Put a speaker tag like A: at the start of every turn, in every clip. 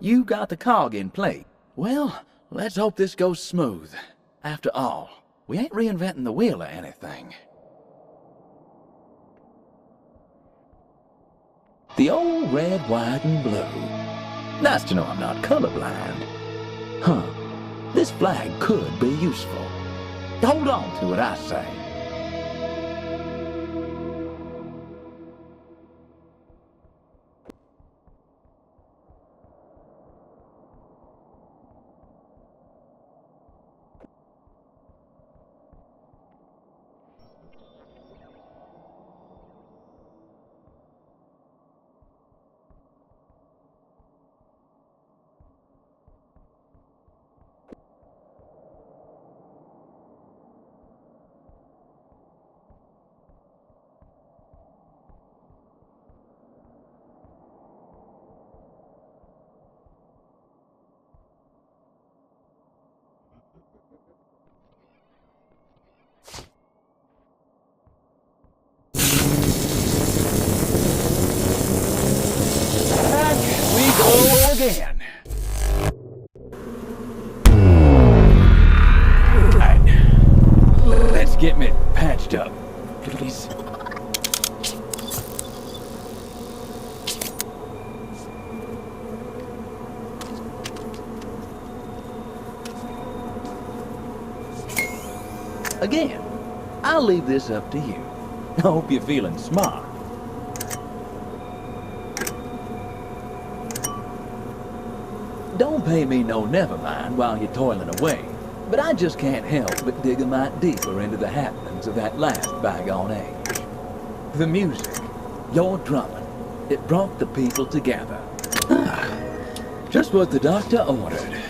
A: You got the cog in play. Well, let's hope this goes smooth. After all, we ain't reinventing the wheel or anything. The old red, white, and blue. Nice to know I'm not colorblind. Huh. This flag could be useful. Hold on to it, I say. Again. Right. Let's get me patched up, please. Again, I'll leave this up to you. I hope you're feeling smart. Don't pay me no never mind while you're toiling away, but I just can't help but dig a mite deeper into the happenings of that last bygone age. The music, your drumming, it brought the people together. Just what the doctor ordered.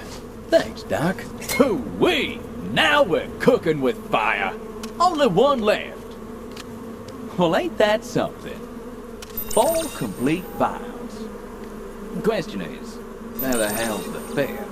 A: Thanks, Doc. Hoo-wee! Now we're cooking with fire. Only one left. Well, ain't that something? 4 complete vials. The question is, where the hell's the 5th?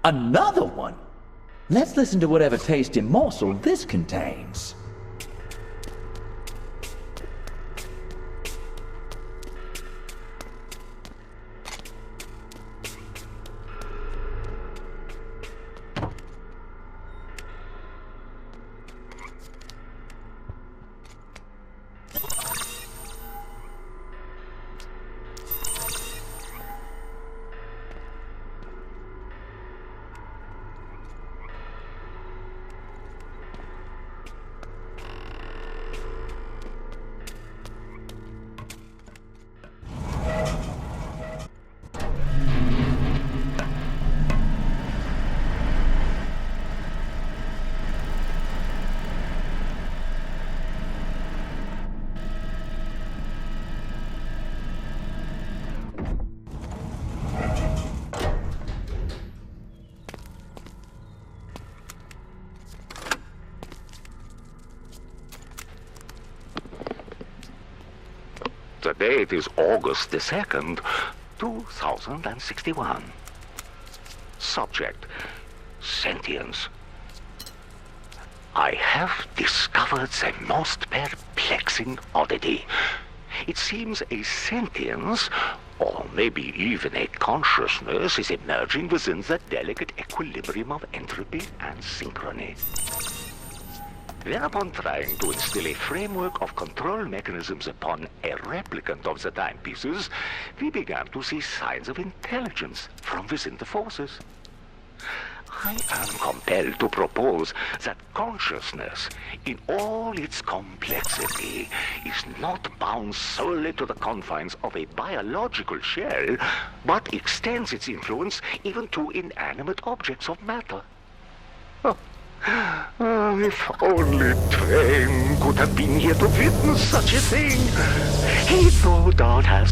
A: Another one? Let's listen to whatever tasty morsel this contains.
B: The date is August the 2nd, 2061. Subject: sentience. I have discovered the most perplexing oddity. It seems a sentience, or maybe even a consciousness, is emerging within the delicate equilibrium of entropy and synchrony. Thereupon trying to instill a framework of control mechanisms upon a replicant of the timepieces, we began to see signs of intelligence from within the forces. I am compelled to propose that consciousness, in all its complexity, is not bound solely to the confines of a biological shell, but extends its influence even to inanimate objects of matter. If only Train could have been here to witness such a thing. He no doubt has...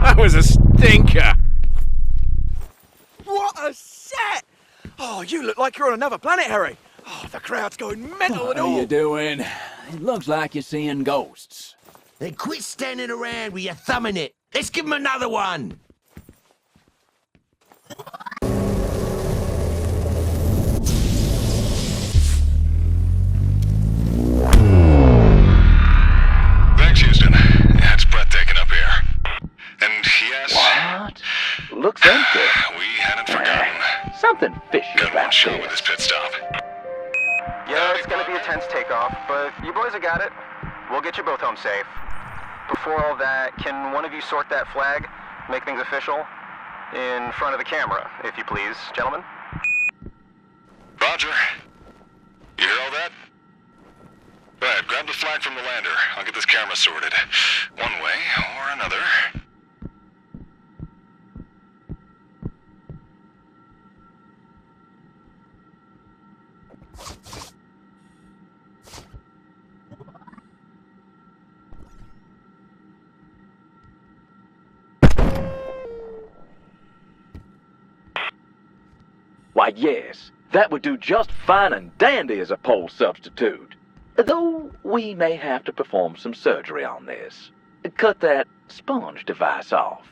C: That was a stinker!
D: What a set! Oh, you look like you're on another planet, Harry. Oh, the crowd's going mental and
A: How
D: all.
A: you doing? It looks like you're seeing ghosts.
E: Then quit standing around with your thumb in it. Let's give him another one.
C: Thanks, Houston. It's breathtaking up here. And yes...
A: What? Looks empty.
C: We hadn't forgotten.
A: Something fishy
C: Got one
A: about
C: shot with
A: this.
C: this pit stop.
F: Yeah, it's gonna be a tense takeoff, but you boys have got it. We'll get you both home safe. Before all that, can one of you sort that flag? Make things official? In front of the camera, if you please, gentlemen.
C: Roger. You hear all that? Go ahead, grab the flag from the lander. I'll get this camera sorted. One way or another.
A: Why, yes, that would do just fine and dandy as a pole substitute. Though we may have to perform some surgery on this. Cut that sponge device off.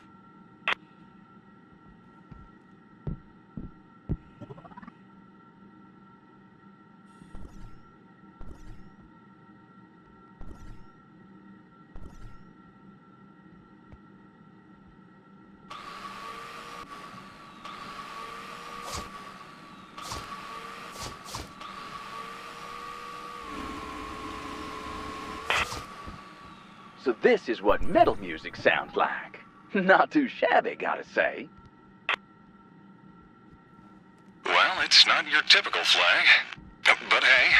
A: So this is what metal music sounds like. Not too shabby, gotta say.
C: Well, it's not your typical flag. But hey,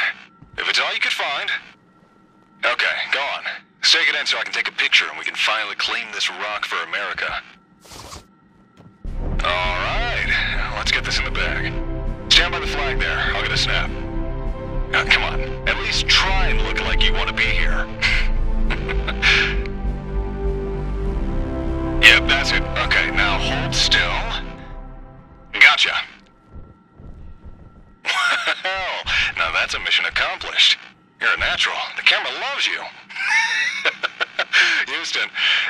C: if it's all you could find... Okay, go on. Stake it in so I can take a picture and we can finally claim this rock for America. Alright, let's get this in the bag. Stand by the flag there, I'll get a snap. Come on, at least try and look like you want to be here. Yep, that's it. Okay, now hold still. Gotcha. Well, now that's a mission accomplished. You're a natural. The camera loves you. Houston,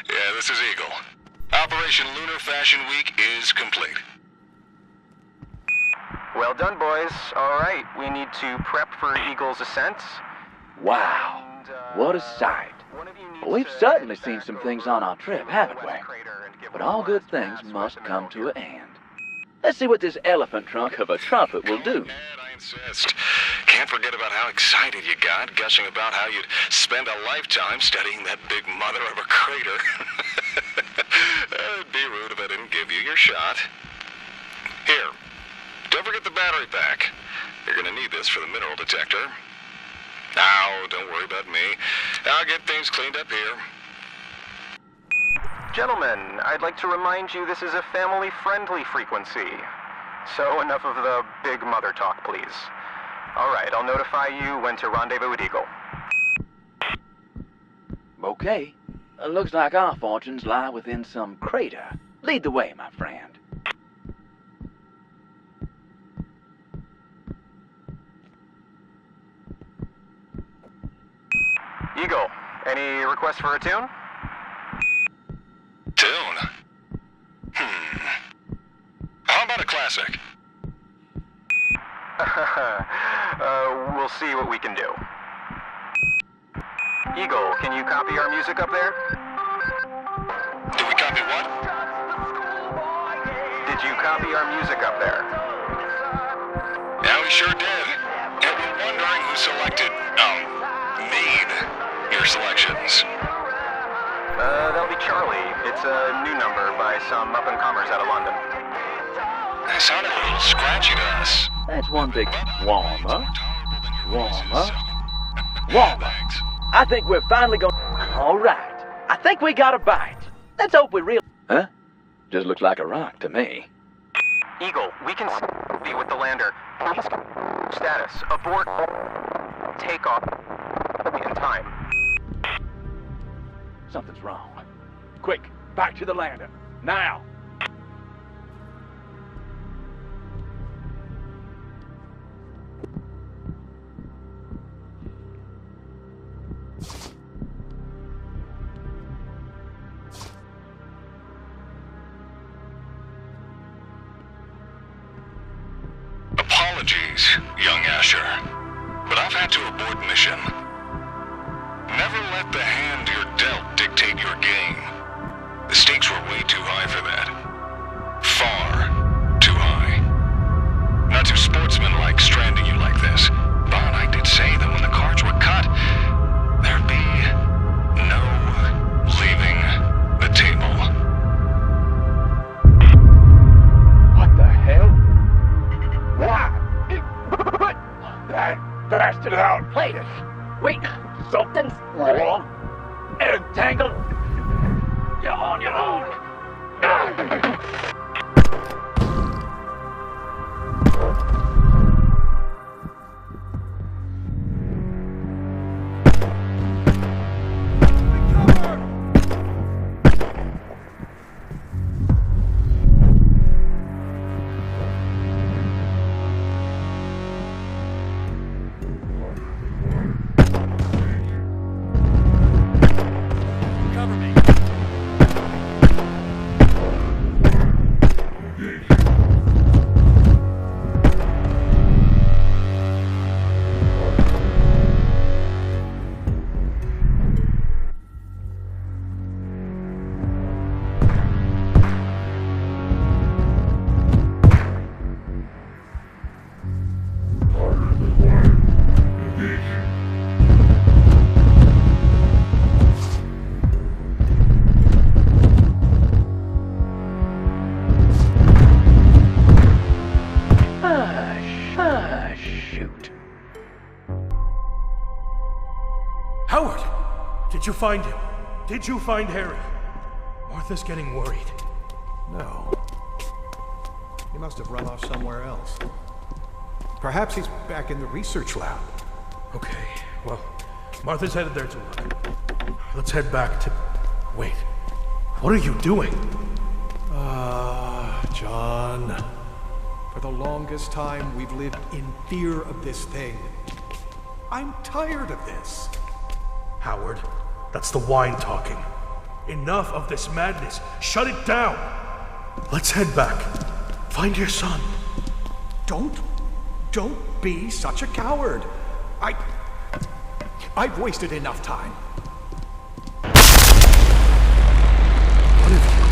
C: yeah, this is Eagle. Operation Lunar Fashion Week is complete.
F: Well done, boys. All right, we need to prep for Eagle's ascent.
A: Wow, what a sight. We've certainly seen some things on our trip, haven't we? But all good things must come to an end. Let's see what this elephant trunk of a trumpet will do.
C: Man, I insist. Can't forget about how excited you got, gushing about how you'd spend a lifetime studying that big mother of a crater. It'd be rude if I didn't give you your shot. Here, don't forget the battery pack. You're gonna need this for the mineral detector. Now, don't worry about me. I'll get things cleaned up here.
F: Gentlemen, I'd like to remind you this is a family-friendly frequency. So enough of the big mother talk, please. All right, I'll notify you when to rendezvous with Eagle.
A: Okay, looks like our fortunes lie within some crater. Lead the way, my friend.
F: Eagle, any requests for a tune?
C: Tune? How about a classic?
F: We'll see what we can do. Eagle, can you copy our music up there?
C: Do we copy what?
F: Did you copy our music up there?
C: Yeah, we sure did. And we're wondering who selected, made your selections.
F: That'll be Charlie. It's a new number by some up-and-comers out of London.
C: That sounded a little scratchy to us.
A: That's one big warmer. Warmer.
C: Thanks.
A: I think we're finally going... All right. I think we got a bite. Let's hope we really... Huh? Just looks like a rock to me.
F: Eagle, we can be with the lander. Police status. Abort. Takeoff. In time.
A: Something's wrong. Quick, back to the lander. Now!
C: Apologies, young Asher, but I've had to abort mission. Never let the hand you're dealt dictate your game. The stakes were way too high for that. Far too high. Not too sportsmanlike stranding you like this, but I did say that when the cards were cut, there'd be no leaving the table.
A: What the hell? Why? That bastard outplayed us. Wait, something's wrong. Entangled. You're on your own. Shoot.
G: Howard! Did you find him? Did you find Harry? Martha's getting worried.
H: No. He must have run off somewhere else. Perhaps he's back in the research lab.
G: Okay, well, Martha's headed there to look. Let's head back to... Wait, what are you doing?
H: John. For the longest time, we've lived in fear of this thing. I'm tired of this.
G: Howard, that's the wine talking. Enough of this madness. Shut it down. Let's head back. Find your son.
H: Don't be such a coward. I've wasted enough time.
G: What have you done?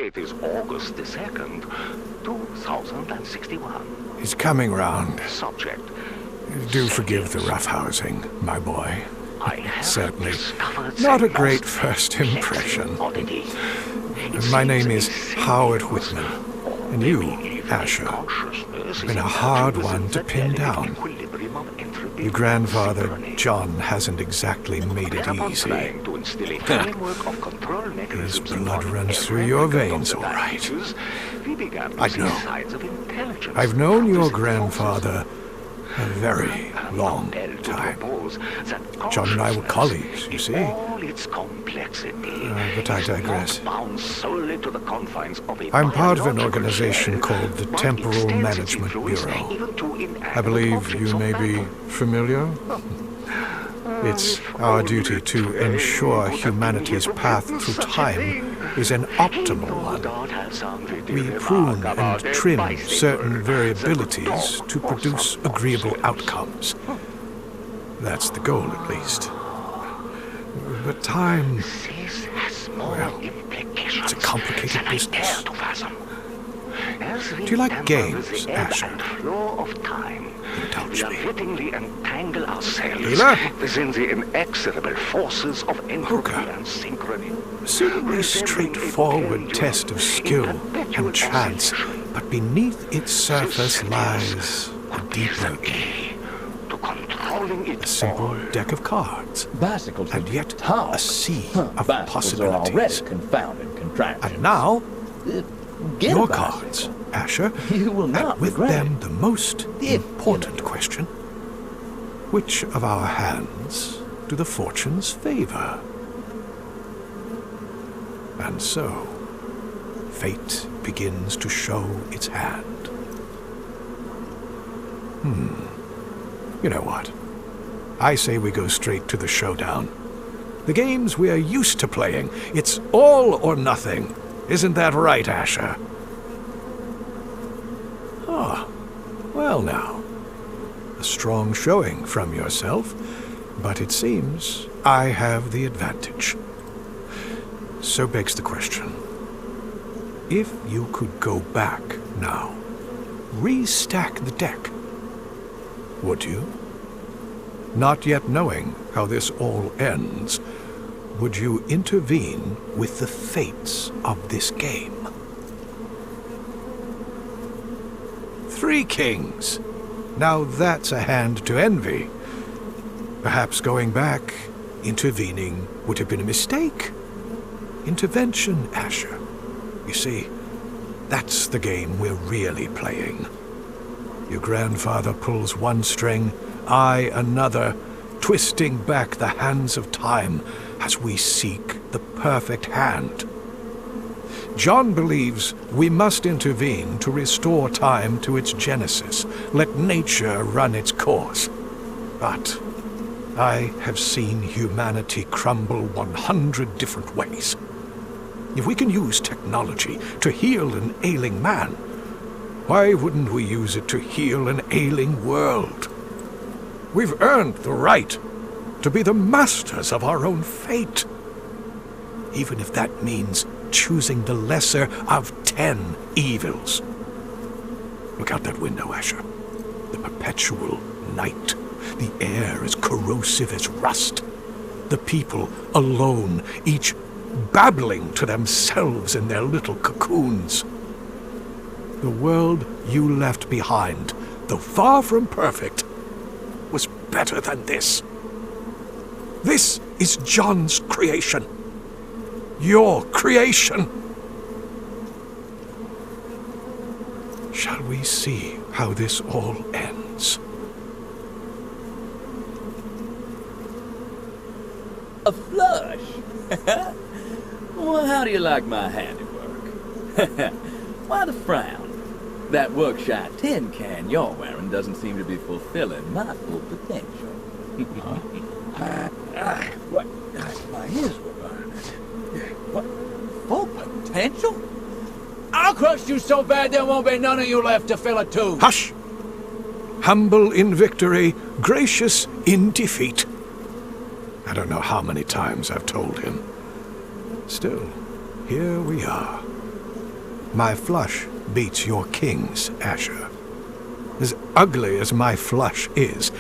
B: It is August the 2nd, 2061.
H: He's coming round.
B: Subject.
H: Do forgive the roughhousing, my boy.
B: I have
H: Certainly
B: discovered
H: not a
B: some
H: great
B: lost
H: first impression.
B: oddity.
H: My name is Howard Whitman, and you, Asher, have been a hard one to pin down. Your grandfather, John, hasn't exactly made it easy.
B: instill a framework of control mechanisms
G: blood
B: upon
G: runs
B: a
G: through your
B: replicant
G: veins,
B: of the
G: all right.
B: pieces, we began to
G: I
B: see
G: know.
B: signs of intelligence
G: I've known
B: from
G: your
B: this
G: grandfather a very long time. John and I were colleagues, you see.
B: All its complexity,
G: But I
B: is
G: digress.
B: not bound solely to the confines of a
G: I'm part of an
B: biological
G: organization
B: cell,
G: called the
B: but
G: Temporal
B: extends its
G: Management
B: influence
G: Bureau.
B: even to inanimate
G: I believe
B: objects
G: you
B: of
G: may be
B: matter.
G: familiar. It's our duty to ensure humanity's path through time is an optimal one. We prune and trim certain variabilities to produce agreeable outcomes. That's the goal, at least. But time, well, it's a complicated business. Do you like games, Asher? Indulge me.
B: Fittingly entangle ourselves
G: Leela?
B: within the inexorable forces of entropy
G: Poker.
B: and synchrony.
G: Seemingly straightforward test of skill and chance, but beneath its surface lies a deeper game.
B: To controlling it
G: A simple
B: all.
G: deck of cards,
A: Bicycles
G: and yet
A: talk.
G: a sea of
A: Bicycles are already
G: possibilities.
A: confounded contraptions.
G: And now,
A: Get a
G: your
A: bicycle.
G: cards, Asher,
A: You will not
G: and with
A: regret
G: them
A: it.
G: the most
A: If
G: important question. Which of our hands do the fortunes favor? And so, fate begins to show its hand. You know what? I say we go straight to the showdown. The games we are used to playing. It's all or nothing. Isn't that right, Asher? Ah, well now. A strong showing from yourself, but it seems I have the advantage. So begs the question. If you could go back now, restack the deck, would you? Not yet knowing how this all ends, would you intervene with the fates of this game? 3 kings. Now that's a hand to envy. Perhaps going back, intervening, would have been a mistake. Intervention, Asher. You see, that's the game we're really playing. Your grandfather pulls one string, I another, twisting back the hands of time as we seek the perfect hand. John believes we must intervene to restore time to its genesis, let nature run its course. But I have seen humanity crumble 100 different ways. If we can use technology to heal an ailing man, why wouldn't we use it to heal an ailing world? We've earned the right to be the masters of our own fate, even if that means choosing the lesser of 10 evils. Look out that window, Asher. The perpetual night. The air is corrosive as rust. The people alone, each babbling to themselves in their little cocoons. The world you left behind, though far from perfect, was better than this. This is John's creation. Your creation. Shall we see how this all ends?
A: A flush? Well, how do you like my handiwork? Why the frown? That workshop tin can you're wearing doesn't seem to be fulfilling my full potential. What? My ears were burning. What? Full potential? I'll crush you so bad there won't be none of you left to fill it too.
G: Hush! Humble in victory, gracious in defeat. I don't know how many times I've told him. Still, here we are. My flush beats your king's, Asher. As ugly as my flush is,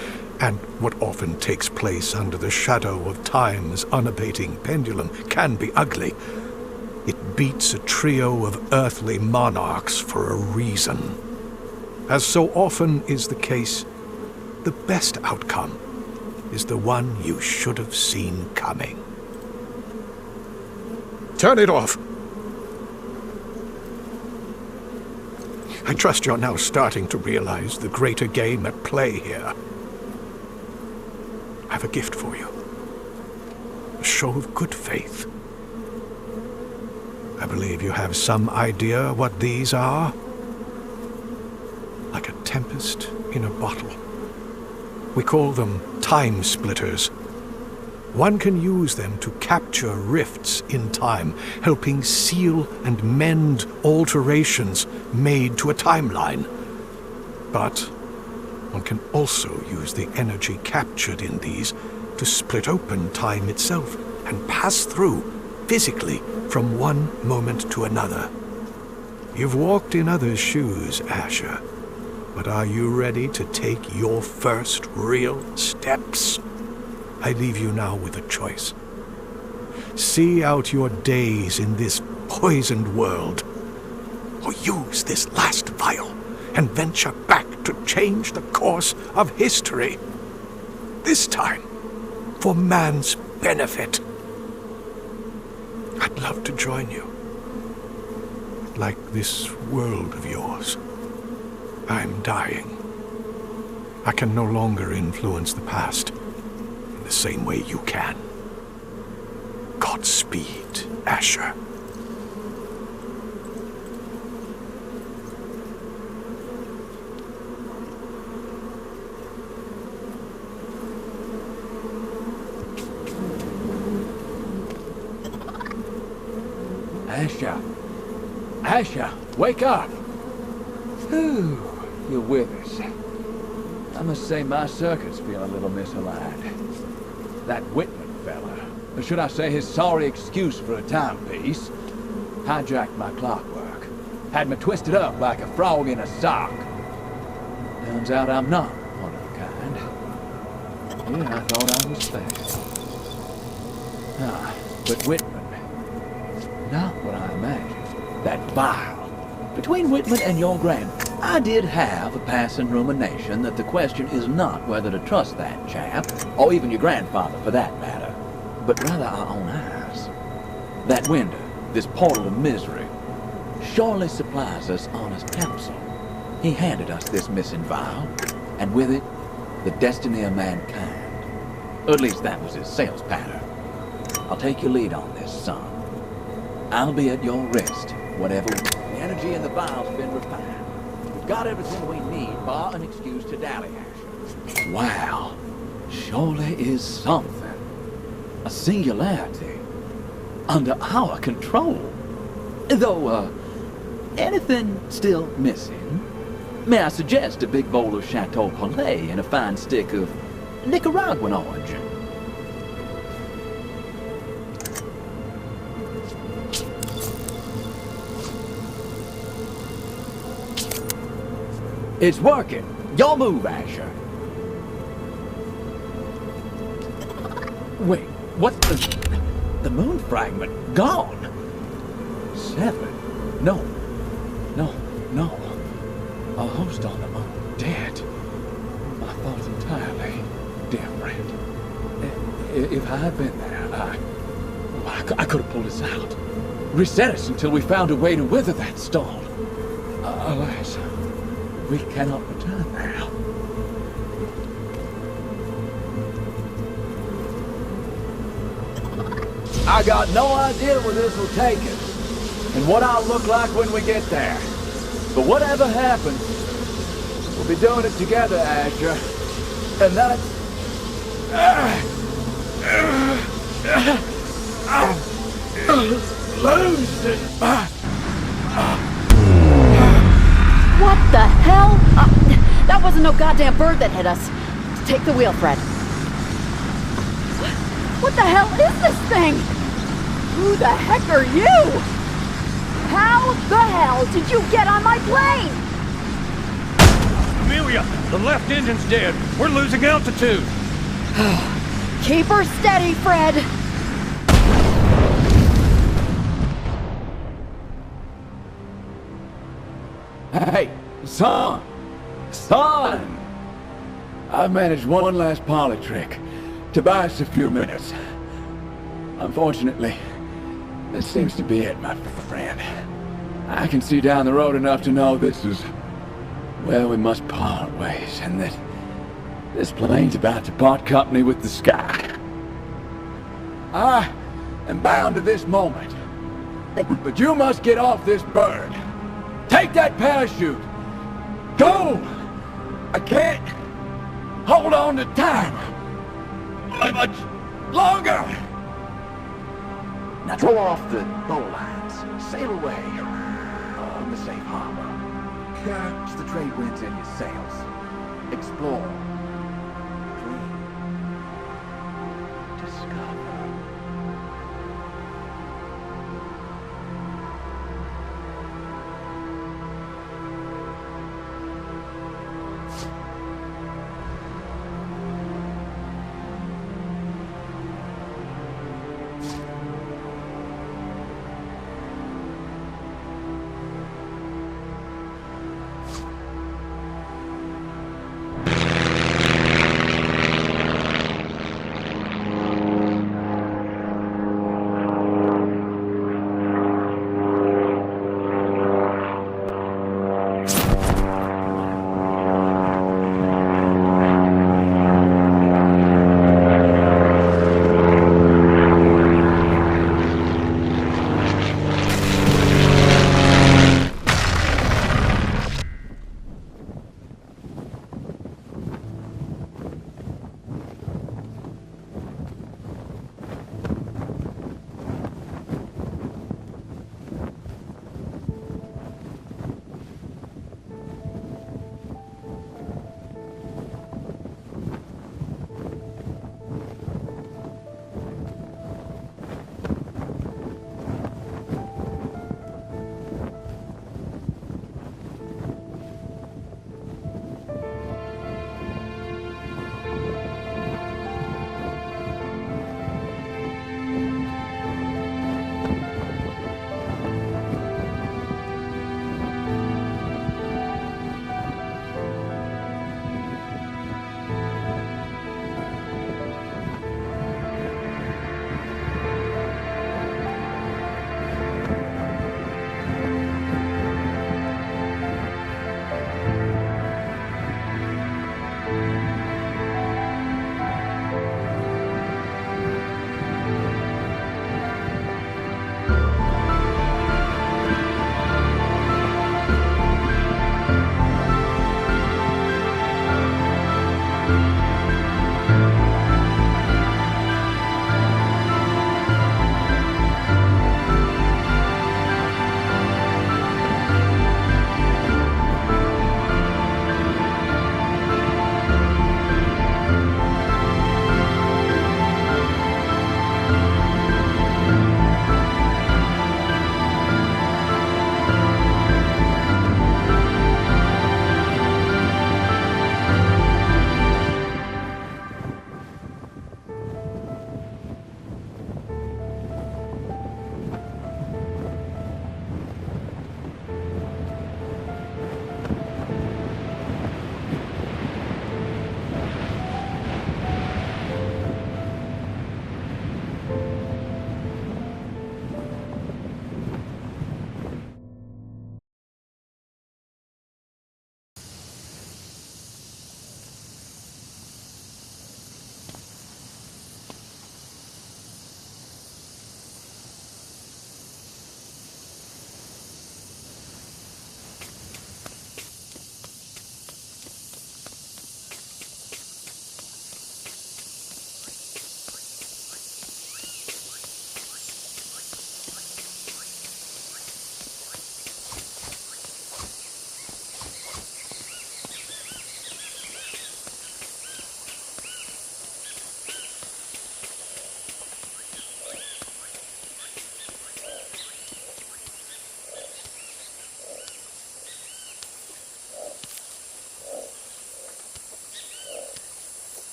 G: and what often takes place under the shadow of time's unabating pendulum can be ugly, it beats a trio of earthly monarchs for a reason. As so often is the case, the best outcome is the one you should have seen coming. Turn it off. I trust you're now starting to realize the greater game at play here. I have a gift for you. A show of good faith. I believe you have some idea what these are. Like a tempest in a bottle. We call them time splitters. One can use them to capture rifts in time, helping seal and mend alterations made to a timeline. But one can also use the energy captured in these to split open time itself and pass through physically from one moment to another. You've walked in others' shoes, Asher, but are you ready to take your first real steps? I leave you now with a choice. See out your days in this poisoned world, or use this last vial and venture back to change the course of history. This time, for man's benefit. I'd love to join you. Like this world of yours. I'm dying. I can no longer influence the past in the same way you can. Godspeed, Asher.
A: Asher! Asher, wake up! Whew, you're with us. I must say my circuits feel a little misaligned. That Whitman fella, or should I say his sorry excuse for a timepiece, hijacked my clockwork. Had me twisted up like a frog in a sock. Turns out I'm not one of the kind. Yeah, I thought I was special. Ah, but Whitman, not what I imagined. That vial. Between Whitman and your grand, I did have a passing rumination that the question is not whether to trust that chap, or even your grandfather for that matter, but rather our own eyes. That window, this portal of misery, surely supplies us honest counsel. He handed us this missing vial, and with it, the destiny of mankind. Or at least that was his sales pattern. I'll take your lead on this, son. I'll be at your wrist, whatever. The energy in the vial's been refined. We've got everything we need, bar an excuse to dally, Asher. Wow, surely is something. A singularity under our control. Though, anything still missing? May I suggest a big bowl of Chateau Poulet and a fine stick of Nicaraguan origin? It's working. Your move, Asher. Wait, what the... The moon fragment gone? 7? No. A host on the moon, dead. My thoughts entirely different. If I had been there, I could have pulled us out. Reset us until we found a way to weather that storm. Alas, we cannot return now. I got no idea where this will take us, and what I'll look like when we get there. But whatever happens, we'll be doing it together, Asher. And that's... losing.
I: What the hell? That wasn't no goddamn bird that hit us. Take the wheel, Fred. What the hell is this thing? Who the heck are you? How the hell did you get on my plane?
J: Amelia, the left engine's dead. We're losing altitude.
I: Keep her steady, Fred.
A: Hey, son! I've managed one last parlor trick to buy us a few minutes. Unfortunately, This seems to be it, my friend. I can see down the road enough to know this is where we must part ways, and that this plane's about to part company with the sky. I am bound to this moment. But you must get off this bird. Take that parachute. Go! I can't hold on to time much longer. Now throw off the bowlines. Sail away on the safe harbor. Catch the trade winds in your sails. Explore. Dream. Discover.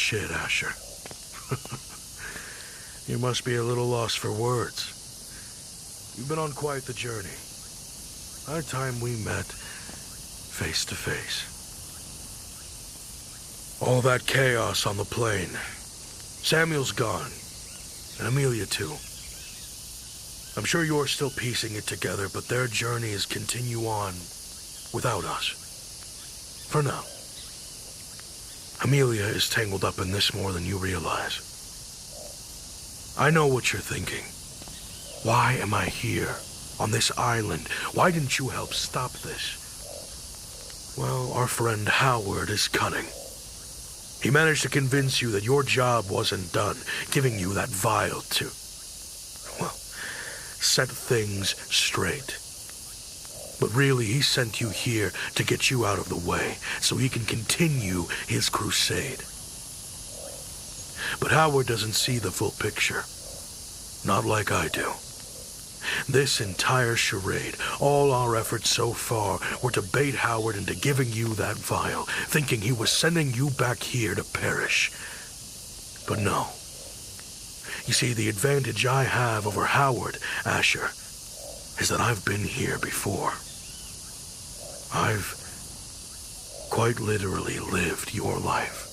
G: shit, Asher. You must be a little lost for words. You've been on quite the journey. By the time we met, face to face. All that chaos on the plane. Samuel's gone. And Amelia too. I'm sure you're still piecing it together, but their journeys continue on without us. For now. Amelia is tangled up in this more than you realize. I know what you're thinking. Why am I here, on this island? Why didn't you help stop this? Well, our friend Howard is cunning. He managed to convince you that your job wasn't done, giving you that vial to, well, set things straight. But really, he sent you here to get you out of the way, so he can continue his crusade. But Howard doesn't see the full picture. Not like I do. This entire charade, all our efforts so far, were to bait Howard into giving you that vial, thinking he was sending you back here to perish. But no. You see, the advantage I have over Howard, Asher, is that I've been here before. I've quite literally lived your life.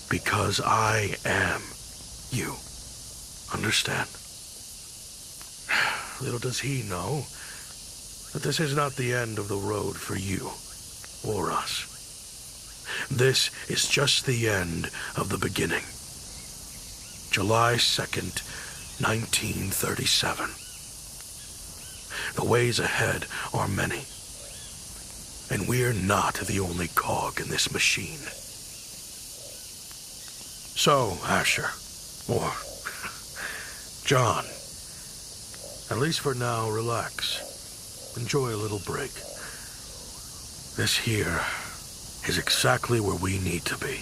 G: Because I am you. Understand? Little does he know that this is not the end of the road for you or us. This is just the end of the beginning. July 2nd, 1937. The ways ahead are many. And we're not the only cog in this machine. So, Asher, or John, at least for now, relax. Enjoy a little break. This here is exactly where we need to be.